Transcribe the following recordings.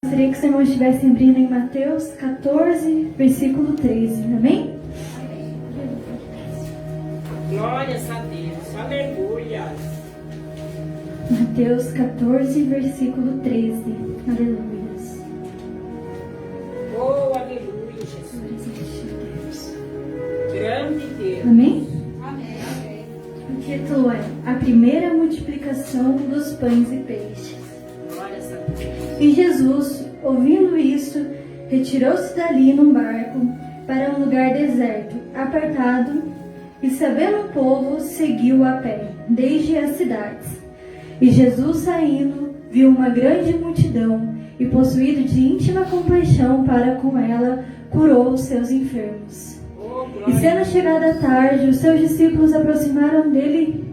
Gostaria que os irmãos estivessem abrindo em Mateus 14, versículo 13. Amém? Glórias a Deus. Aleluia. Mateus 14, versículo 13. Aleluia. Oh, aleluia, Jesus. Grande Deus. Amém? Amém. O título é A Primeira Multiplicação dos Pães e Peixes. Glórias a Deus. E Jesus, ouvindo isso, retirou-se dali num barco para um lugar deserto, apartado, e sabendo o povo, seguiu a pé, desde as cidades. E Jesus, saindo, viu uma grande multidão, e possuído de íntima compaixão para com ela, curou os seus enfermos. Oh, E glória. sendo chegada a tarde, os seus discípulos aproximaram dele,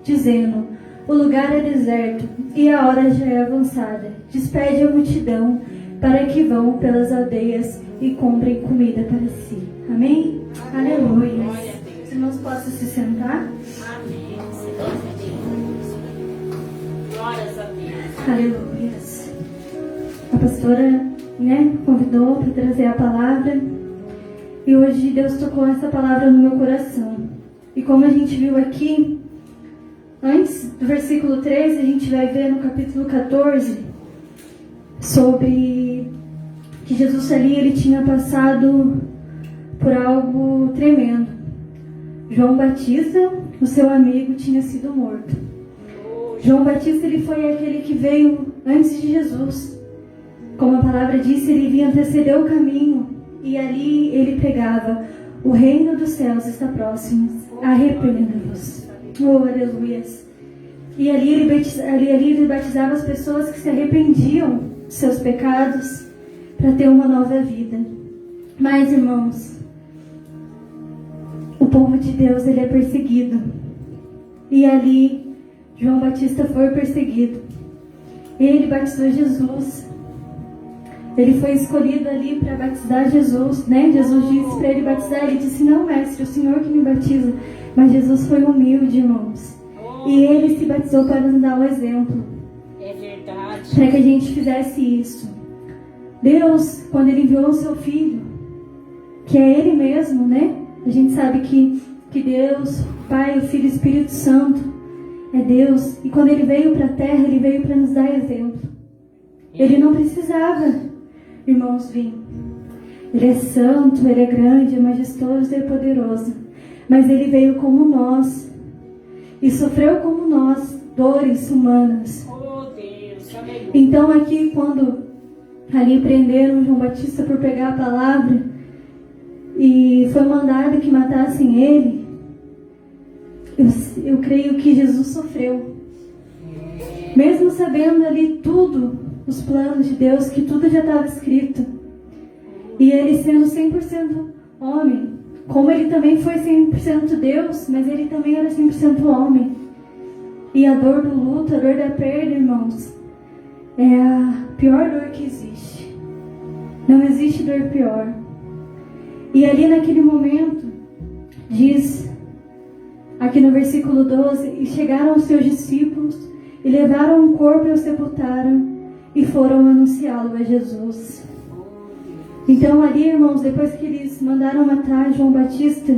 dizendo: O lugar é deserto, e a hora já é avançada. Despede a multidão, para que vão pelas aldeias e comprem comida para si. Amém? Aleluia. Glória a Deus. Os irmãos possam se sentar. Amém. Glórias a Deus. Aleluia. A pastora, convidou para trazer a palavra. E hoje Deus tocou essa palavra no meu coração. E como a gente viu aqui, antes do versículo 13, a gente vai ver no capítulo 14 sobre que Jesus ali ele tinha passado por algo tremendo. João Batista, o seu amigo, tinha sido morto. João Batista ele foi aquele que veio antes de Jesus. Como a palavra disse, ele vinha anteceder o caminho e ali ele pregava: o reino dos céus está próximo, arrependam-vos. Oh, aleluias. E ali ele batizava as pessoas que se arrependiam dos seus pecados para ter uma nova vida. Mas, irmãos, o povo de Deus ele é perseguido. E ali João Batista foi perseguido. Ele batizou Jesus. Ele foi escolhido ali para batizar Jesus, Jesus disse para ele batizar. Ele disse: não, mestre, o Senhor que me batiza. Mas Jesus foi humilde, irmãos. E ele se batizou para nos dar um exemplo. É verdade. Para que a gente fizesse isso. Deus, quando ele enviou o seu Filho, que é ele mesmo, a gente sabe que Deus, Pai, o Filho e o Espírito Santo é Deus. E quando ele veio para a terra, ele veio para nos dar exemplo. Ele não precisava, irmãos, vir. Ele é santo, ele é grande, é majestoso e é poderoso. Mas ele veio como nós. E sofreu como nós, dores humanas. Oh, Deus. Aleluia. Então aqui, quando ali prenderam João Batista por pegar a palavra, e foi mandado que matassem ele, eu creio que Jesus sofreu. Mesmo sabendo ali tudo, os planos de Deus, que tudo já estava escrito. E ele sendo 100% homem, como ele também foi 100% Deus, mas ele também era 100% homem. E a dor do luto, a dor da perda, irmãos, é a pior dor que existe. Não existe dor pior. E ali naquele momento, diz, aqui no versículo 12, e chegaram os seus discípulos, e levaram o corpo e o sepultaram, e foram anunciá-lo a Jesus. Então ali, irmãos, depois que eles mandaram matar João Batista,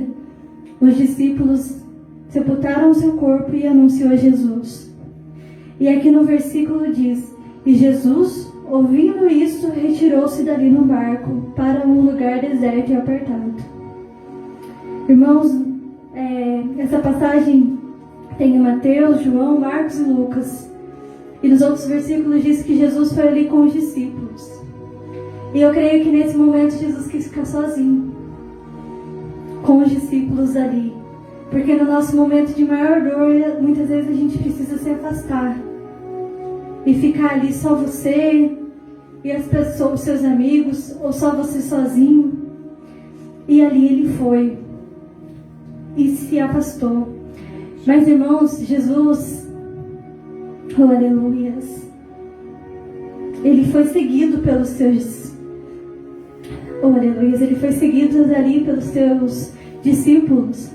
os discípulos sepultaram o seu corpo e anunciou a Jesus. E aqui no versículo diz: e Jesus, ouvindo isso, retirou-se dali no barco para um lugar deserto e apertado. Irmãos, essa passagem tem em Mateus, João, Marcos e Lucas. E nos outros versículos diz que Jesus foi ali com os discípulos. E eu creio que nesse momento Jesus quis ficar sozinho com os discípulos ali. Porque no nosso momento de maior dor, muitas vezes a gente precisa se afastar e ficar ali só você e as pessoas, seus amigos, ou só você sozinho. E ali ele foi e se afastou. Mas, irmãos, Jesus, oh, aleluias, ele foi seguido pelos seus, oh, aleluias, ele foi seguido ali pelos seus discípulos.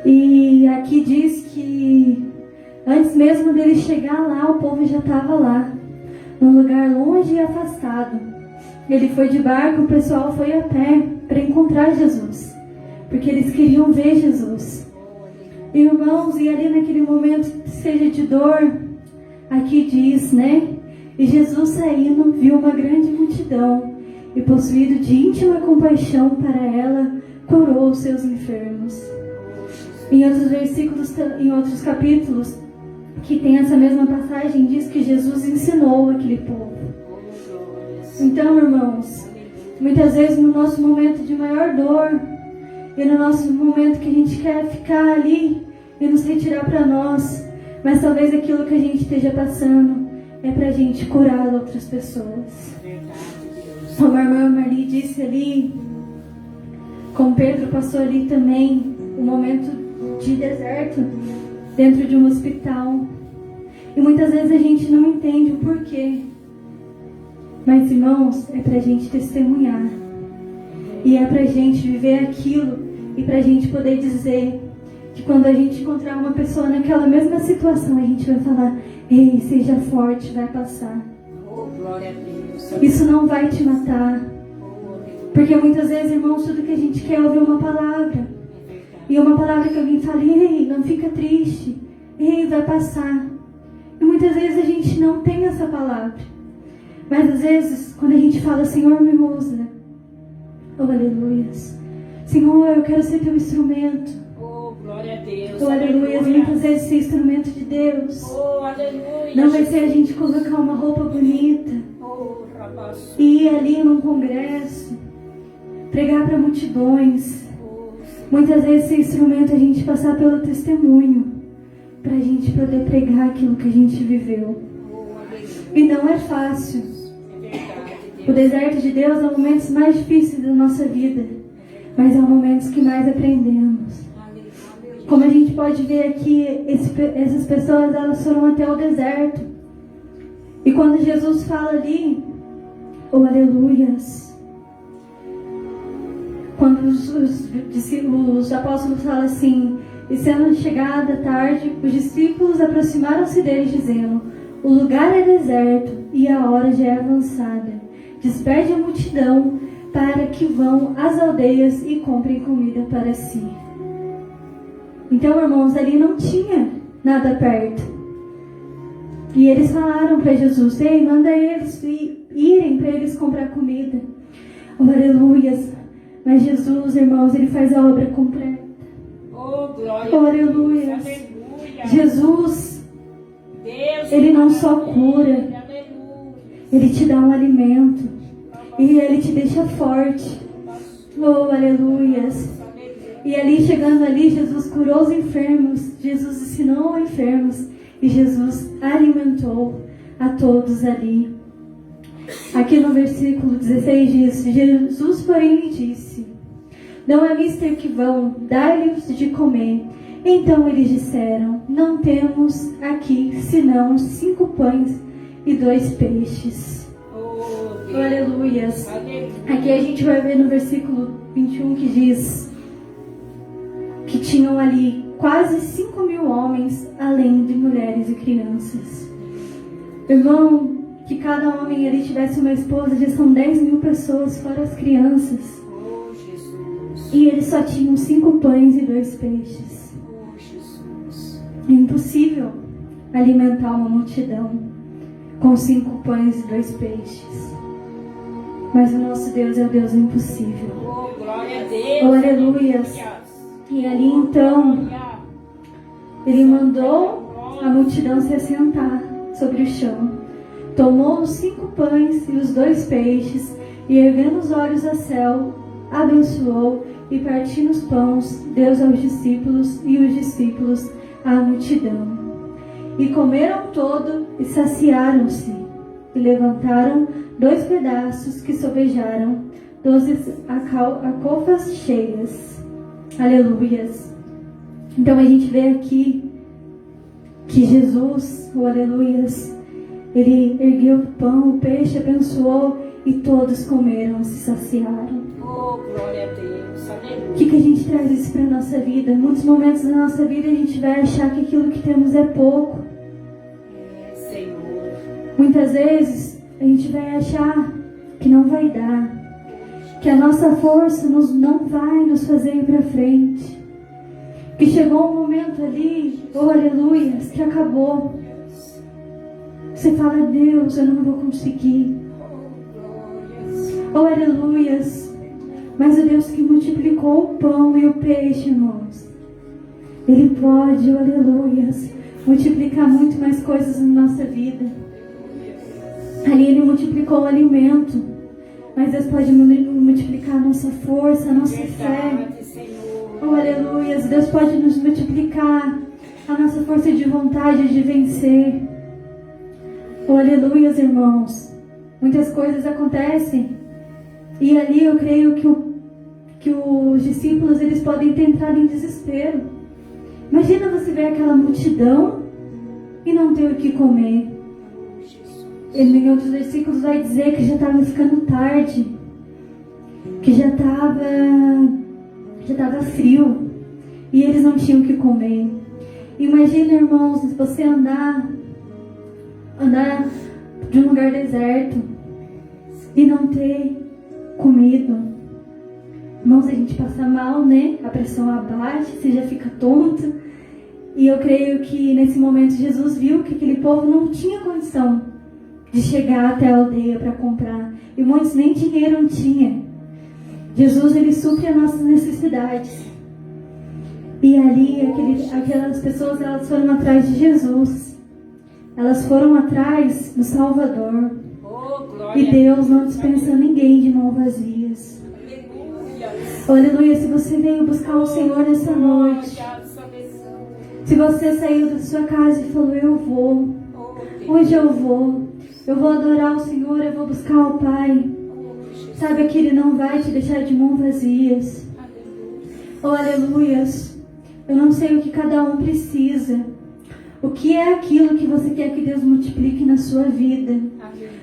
E aqui diz que antes mesmo dele chegar lá, o povo já estava lá. num lugar longe e afastado. Ele foi de barco, o pessoal foi a pé para encontrar Jesus, porque eles queriam ver Jesus. Irmãos, e ali naquele momento, seja de dor, aqui diz, né? E Jesus saindo, viu uma grande multidão, e possuído de íntima compaixão para ela, curou os seus enfermos. Em outros versículos, em outros capítulos, que tem essa mesma passagem, diz que Jesus ensinou aquele povo. Então, irmãos, muitas vezes no nosso momento de maior dor, e no nosso momento que a gente quer ficar ali e nos retirar para nós, mas talvez aquilo que a gente esteja passando é para a gente curar outras pessoas. Como a irmã Marli disse ali, como Pedro passou ali também um momento de deserto dentro de um hospital. E muitas vezes a gente não entende o porquê. Mas, irmãos, é pra gente testemunhar. E é pra gente viver aquilo. E pra gente poder dizer que quando a gente encontrar uma pessoa naquela mesma situação, a gente vai falar: ei, seja forte, vai passar. Oh, glória a Deus. Isso não vai te matar. Porque muitas vezes, irmãos, tudo que a gente quer é ouvir uma palavra. E uma palavra que alguém fala: ei, não fica triste. Ei, vai passar. E muitas vezes a gente não tem essa palavra. Mas às vezes, quando a gente fala: Senhor, me usa. Oh, aleluias. Senhor, eu quero ser teu instrumento. Oh, glória a Deus. Oh, aleluias. Muitas vezes ser instrumento de Deus. Oh, aleluia. Não vai ser a gente colocar uma roupa bonita. Oh, rapaz. E ir ali num congresso. Pregar para multidões. Muitas vezes ser instrumento é a gente passar pelo testemunho. Para a gente poder pregar aquilo que a gente viveu. E não é fácil. O deserto de Deus é um momentos mais difíceis da nossa vida, mas é um momentos que mais aprendemos. Como a gente pode ver aqui, essas pessoas, elas foram até o deserto. E quando Jesus fala ali, oh, aleluias, quando os apóstolos falam assim: e sendo chegada a tarde, os discípulos aproximaram-se deles, dizendo: o lugar é deserto e a hora já é avançada. Despede a multidão para que vão às aldeias e comprem comida para si. Então, irmãos, ali não tinha nada perto. E eles falaram para Jesus: ei, manda eles irem para eles comprar comida. Oh, aleluias. Mas Jesus, irmãos, ele faz a obra completa. Oh, glória. Oh, aleluia. Jesus, Deus, ele não só cura, ele te dá um alimento e ele te deixa forte. Oh, aleluias. E ali, chegando ali, Jesus curou os enfermos, Jesus ensinou os enfermos e Jesus alimentou a todos ali. Aqui no versículo 16 diz: Jesus, porém, lhe disse: não é mister que vão dar-lhes de comer. Então eles disseram: não temos aqui senão 5 pães e 2 peixes. Oh, aleluias. Aqui a gente vai ver no versículo 21 que diz que tinham ali quase 5.000 homens, além de mulheres e crianças. Irmão, que cada homem ali tivesse uma esposa, já são 10.000 pessoas, fora as crianças. E eles só tinham 5 pães e 2 peixes. É impossível alimentar uma multidão com 5 pães e 2 peixes. Mas o nosso Deus é o Deus do impossível. Oh, glória a Deus. Oh, aleluias. E ali então, ele mandou a multidão se assentar sobre o chão. Tomou os 5 pães e os 2 peixes e, erguendo os olhos ao céu, abençoou e, partindo os pães, deu aos discípulos e os discípulos à multidão. E comeram todo e saciaram-se, e levantaram 2 pedaços que sobejaram 12 alcofas cheias. Aleluias. Então a gente vê aqui que Jesus, o aleluias, ele ergueu o pão, o peixe, abençoou e todos comeram e se saciaram. Oh, glória a Deus. Aleluia. O que a gente traz isso para a nossa vida? Em muitos momentos da nossa vida a gente vai achar que aquilo que temos é pouco. Senhor. Muitas vezes a gente vai achar que não vai dar, que a nossa força não vai nos fazer ir para frente, que chegou um momento ali, oh aleluia, que acabou. Você fala, Deus, eu não vou conseguir. Oh aleluias. Mas o Deus que multiplicou o pão e o peixe, irmãos, Ele pode, oh aleluias, multiplicar muito mais coisas na nossa vida. Ali Ele multiplicou o alimento, mas Deus pode multiplicar a nossa força, a nossa fé. Oh aleluias, Deus pode nos multiplicar a nossa força de vontade de vencer. Oh aleluias, irmãos. Muitas coisas acontecem e ali eu creio que os discípulos eles podem ter entrado em desespero. Imagina você ver aquela multidão e não ter o que comer. Ele, em outros versículos, vai dizer que já estava ficando tarde, que já estava frio e eles não tinham o que comer. Imagina, irmãos, você andar de um lugar deserto e não ter comida. Irmãos, a gente passa mal, né? A pressão abaixa, você já fica tonto. E eu creio que nesse momento Jesus viu que aquele povo não tinha condição de chegar até a aldeia para comprar. E muitos nem dinheiro tinha. Jesus, Ele supre as nossas necessidades. E ali, aquelas pessoas, elas foram atrás de Jesus. Elas foram atrás do Salvador. E Deus não dispensa ninguém de mãos vazias. Aleluia. Se você veio buscar o Senhor nessa noite, se você saiu da sua casa e falou, eu vou, hoje eu vou adorar o Senhor, eu vou buscar o Pai, saiba que Ele não vai te deixar de mãos vazias. Oh, aleluias. Eu não sei o que cada um precisa, o que é aquilo que você quer que Deus multiplique na sua vida.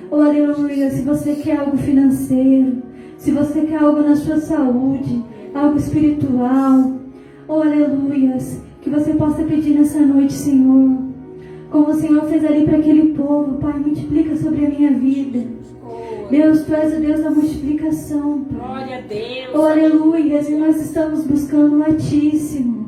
Oh, aleluia. Se você quer algo financeiro, se você quer algo na sua saúde, algo espiritual, oh, aleluias, que você possa pedir nessa noite, Senhor, como o Senhor fez ali para aquele povo. Pai, multiplica sobre a minha vida. Deus, Tu és o Deus da multiplicação, Pai. Glória a Deus. Oh, aleluia. E nós estamos buscando o Altíssimo.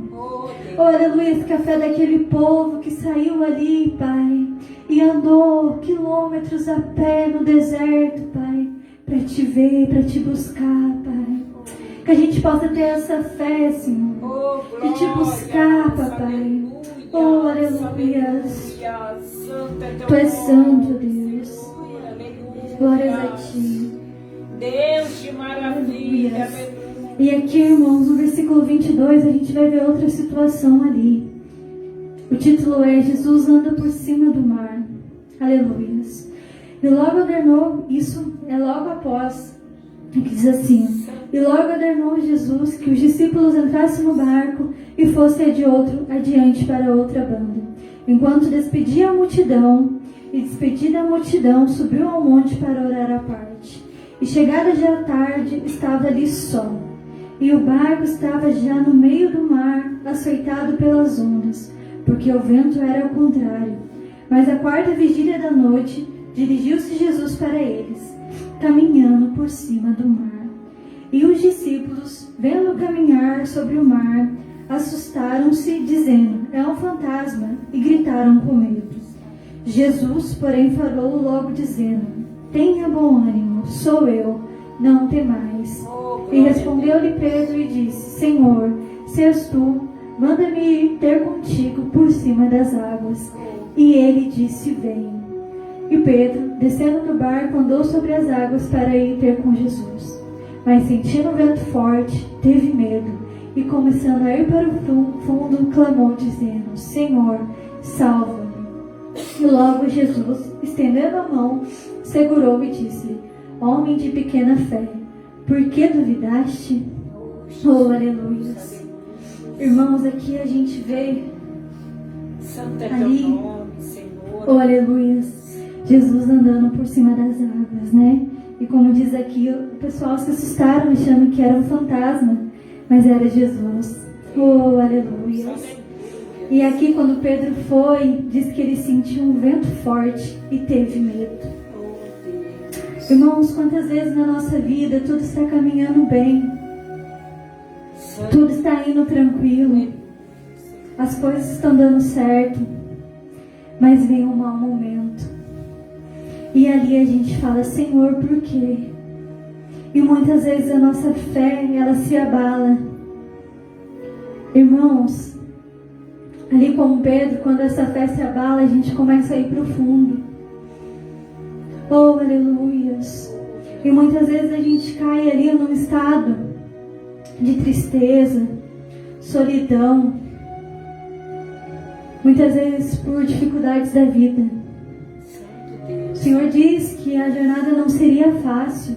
Oh, aleluia. Que a fé daquele povo que saiu ali, Pai, e andou quilômetros a pé no deserto, Pai, para Te ver, para Te buscar, Pai. Que a gente possa ter essa fé, Senhor, de Te buscar, Papai. Oh, aleluia. Tu és santo, Deus. Glórias a Ti. Deus de maravilha. E aqui, irmãos, no versículo 22, a gente vai ver outra situação ali. O título é Jesus anda por cima do mar. Aleluias. E logo ordenou, isso é logo após, que diz assim: e logo ordenou Jesus que os discípulos entrassem no barco e fossem adiante para outra banda. Enquanto despedia a multidão, e despedida a multidão, subiu ao monte para orar à parte. E chegada já a tarde, estava ali só. E o barco estava já no meio do mar, açoitado pelas ondas, porque o vento era ao contrário. Mas à quarta vigília da noite, dirigiu-se Jesus para eles, caminhando por cima do mar. E os discípulos, vendo caminhar sobre o mar, assustaram-se, dizendo, é um fantasma, e gritaram com medo. Jesus, porém, falou logo, dizendo, tenha bom ânimo, sou eu, não temais. E respondeu-lhe Pedro e disse, Senhor, se és tu, manda-me ir ter contigo por cima das águas. E ele disse, vem. E Pedro, descendo do barco, andou sobre as águas para ir ter com Jesus. Mas sentindo o vento forte, teve medo, e começando a ir para o fundo, clamou, dizendo, Senhor, salva-me. E logo Jesus, estendendo a mão, segurou e disse-lhe, homem de pequena fé, por que duvidaste? Oh, aleluia. Irmãos, aqui a gente vê ali, oh, aleluia, Jesus andando por cima das águas, né? E como diz aqui, o pessoal se assustaram achando que era um fantasma, mas era Jesus. Oh, aleluia. E aqui quando Pedro foi, diz que ele sentiu um vento forte e teve medo. Irmãos, quantas vezes na nossa vida tudo está caminhando bem, tudo está indo tranquilo, as coisas estão dando certo, mas vem um mau momento. E ali a gente fala, Senhor, por quê? E muitas vezes a nossa fé, ela se abala. Irmãos, ali como Pedro, quando essa fé se abala, a gente começa a ir para o fundo. Oh, aleluias. E muitas vezes a gente cai ali num estado de tristeza, solidão. Muitas vezes por dificuldades da vida. O Senhor diz que a jornada não seria fácil.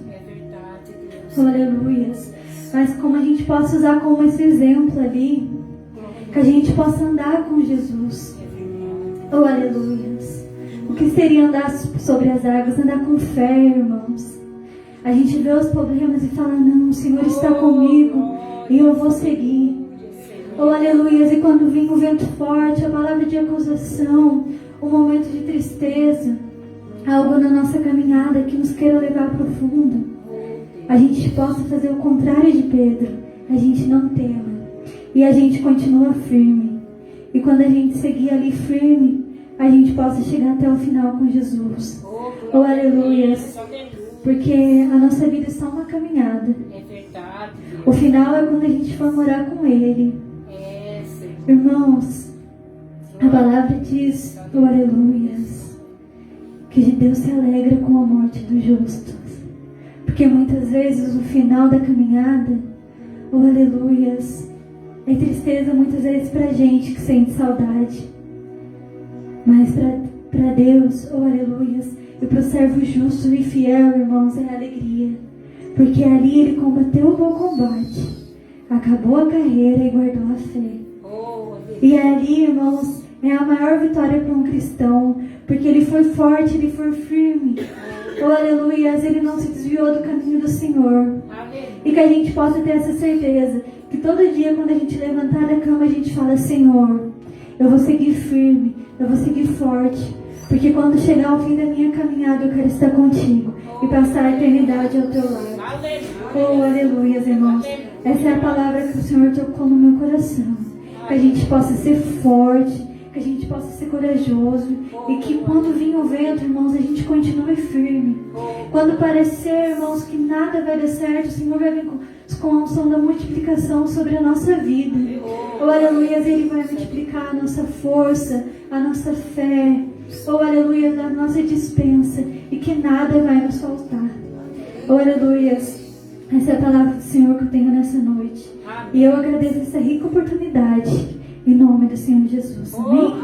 Oh, aleluias. Mas como a gente possa usar como esse exemplo ali, que a gente possa andar com Jesus. Oh, aleluias. O que seria andar sobre as águas? Andar com fé, irmãos. A gente vê os problemas e fala, não, o Senhor está comigo e eu vou seguir. Oh, aleluias. E quando vem o vento forte, a palavra de acusação, o momento de tristeza, algo na nossa caminhada que nos queira levar para o fundo, a gente possa fazer o contrário de Pedro. A gente não tema e a gente continua firme. E quando a gente seguir ali firme, a gente possa chegar até o final com Jesus. Oh, aleluias. Porque a nossa vida é só uma caminhada. O final é quando a gente for morar com Ele. Irmãos, a palavra diz, oh, aleluias, que Deus se alegra com a morte dos justos. Porque muitas vezes o final da caminhada, oh, aleluias, é tristeza muitas vezes pra gente que sente saudade. Mas para Deus, oh, aleluias, e para o servo justo e fiel, irmãos, é alegria. Porque ali ele combateu o bom combate, acabou a carreira e guardou a fé. E ali, irmãos, é a maior vitória para um cristão, porque ele foi forte, ele foi firme. Oh, aleluias, ele não se desviou do caminho do Senhor. E que a gente possa ter essa certeza, que todo dia quando a gente levantar da cama, a gente fala, Senhor, eu vou seguir firme, eu vou seguir forte, porque quando chegar ao fim da minha caminhada, eu quero estar contigo e passar a eternidade ao teu lado. Oh, aleluias, irmãos. Essa é a palavra que o Senhor tocou no meu coração. Que a gente possa ser forte, que a gente possa ser corajoso e que quando vir o vento, irmãos, a gente continue firme. Quando parecer, irmãos, que nada vai dar certo, o Senhor vai vir com a unção da multiplicação sobre a nossa vida. Oh, aleluia, Ele vai multiplicar a nossa força, a nossa fé. Oh, aleluia, a nossa dispensa e que nada vai nos faltar. Oh, aleluia. Essa é a palavra do Senhor que eu tenho nessa noite. E eu agradeço essa rica oportunidade. Em nome do Senhor Jesus. Amém?